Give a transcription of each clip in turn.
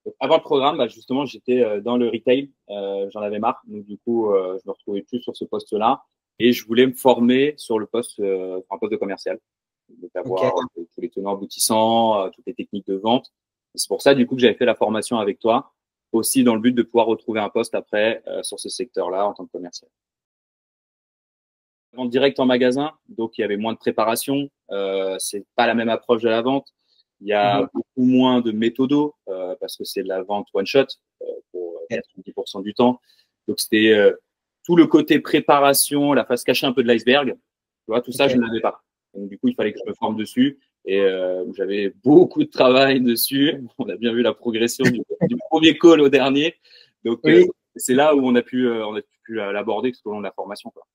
Donc, avant le programme, bah, justement, j'étais dans le retail. J'en avais marre. Donc, du coup, je me retrouvais plus sur ce poste-là. Et je voulais me former sur le poste, un poste de commercial. Donc, Ok. avoir tous les tenants aboutissants, toutes les techniques de vente. C'est pour ça, du coup, que j'avais fait la formation avec toi, aussi dans le but de pouvoir retrouver un poste après sur ce secteur-là en tant que commercial. Vente directe en magasin, donc il y avait moins de préparation. C'est pas la même approche de la vente. Il y a Mhm. beaucoup moins de méthodos parce que c'est de la vente one shot pour Ok. 90% du temps. Donc c'était tout le côté préparation, la face cachée un peu de l'iceberg. Tu vois, tout ça, Ok. je ne l'avais pas. Donc du coup, il fallait que je me forme dessus et j'avais beaucoup de travail dessus. On a bien vu la progression du premier call au dernier. Donc Oui. c'est là où on a pu l'aborder tout au long de la formation, quoi.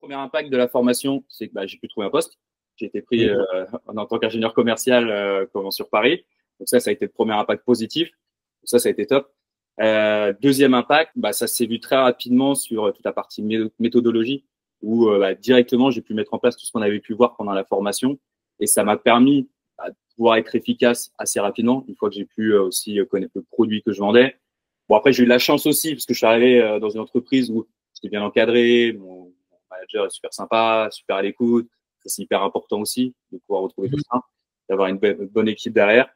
Premier impact de la formation, c'est que bah, j'ai pu trouver un poste. J'ai été pris Oui. en tant qu'ingénieur commercial sur Paris. Donc ça a été le premier impact positif. Ça a été top. Deuxième impact, bah, ça s'est vu très rapidement sur toute la partie méthodologie où bah, directement j'ai pu mettre en place tout ce qu'on avait pu voir pendant la formation et ça m'a permis bah, de pouvoir être efficace assez rapidement une fois que j'ai pu aussi connaître le produit que je vendais. Bon après j'ai eu de la chance aussi parce que je suis arrivé dans une entreprise où j'étais bien encadré, mon manager est super sympa, super à l'écoute. C'est hyper important aussi de pouvoir retrouver tout Mhm. ça, d'avoir une bonne équipe derrière.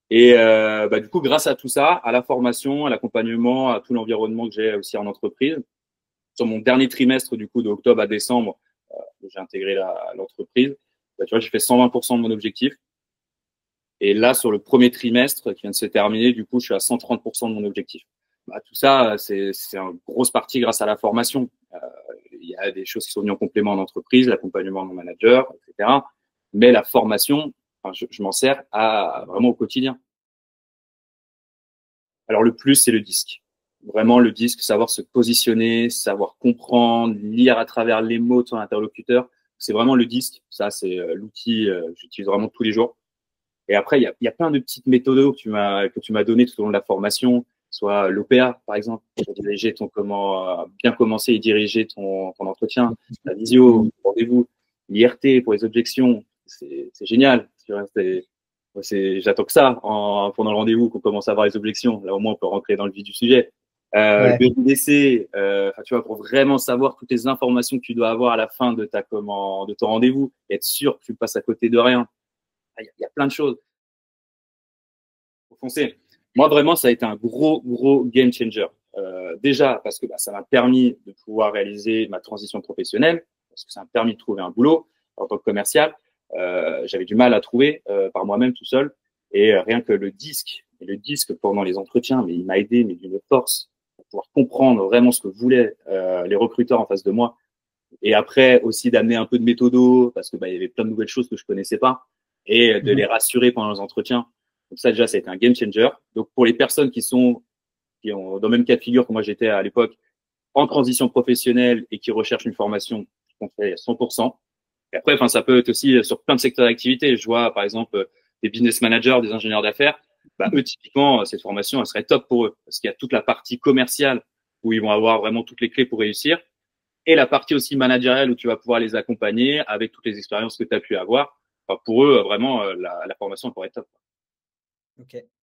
Et bah, du coup, grâce à tout ça, à la formation, à l'accompagnement, à tout l'environnement que j'ai aussi en entreprise, sur mon dernier trimestre, du coup, de octobre à décembre, j'ai intégré l'entreprise. Bah, tu vois, j'ai fait 120% de mon objectif. Et là, sur le premier trimestre qui vient de se terminer, du coup, je suis à 130% de mon objectif. Bah, tout ça, c'est une grosse partie grâce à la formation. Il y a des choses qui sont venues en complément en entreprise, l'accompagnement de mon manager, etc. Mais la formation, enfin, je m'en sers vraiment au quotidien. Alors le plus, c'est le disque. Vraiment le disque, savoir se positionner, savoir comprendre, lire à travers les mots de son interlocuteur. C'est vraiment le disque. Ça, c'est l'outil que j'utilise vraiment tous les jours. Et après, il y a plein de petites méthodes que tu m'as donné tout au long de la formation, soit l'OPA, par exemple, pour diriger comment bien commencer et diriger ton entretien, la visio, Mhm. rendez-vous, l'IRT pour les objections, c'est génial. J'attends que ça pendant le rendez-vous qu'on commence à avoir les objections. Là, au moins, on peut rentrer dans le vif du sujet. Le Ouais. BDC, tu vois, pour vraiment savoir toutes les informations que tu dois avoir à la fin de ton rendez-vous, être sûr que tu passes à côté de rien. Il y a plein de choses. Faut foncer. Moi, vraiment, ça a été un gros game changer. Déjà, parce que bah, ça m'a permis de pouvoir réaliser ma transition professionnelle, parce que ça m'a permis de trouver un boulot en tant que commercial. J'avais du mal à trouver par moi-même tout seul. Et rien que le disque pendant les entretiens, mais il m'a aidé, mais d'une force, pour pouvoir comprendre vraiment ce que voulaient les recruteurs en face de moi. Et après aussi d'amener un peu de méthodo, parce que bah, il y avait plein de nouvelles choses que je connaissais pas, et de Mhm. les rassurer pendant les entretiens. Donc ça déjà, ça a été un game changer. Donc pour les personnes qui ont dans le même cas de figure que moi j'étais à l'époque, en transition professionnelle et qui recherchent une formation, je conseille à 100%. Et après, enfin, ça peut être aussi sur plein de secteurs d'activité. Je vois, par exemple, des business managers, des ingénieurs d'affaires. Bah, eux, typiquement, cette formation, elle serait top pour eux parce qu'il y a toute la partie commerciale où ils vont avoir vraiment toutes les clés pour réussir et la partie aussi managériale où tu vas pouvoir les accompagner avec toutes les expériences que tu as pu avoir. Enfin, pour eux, vraiment, la formation pourrait être top. Ok.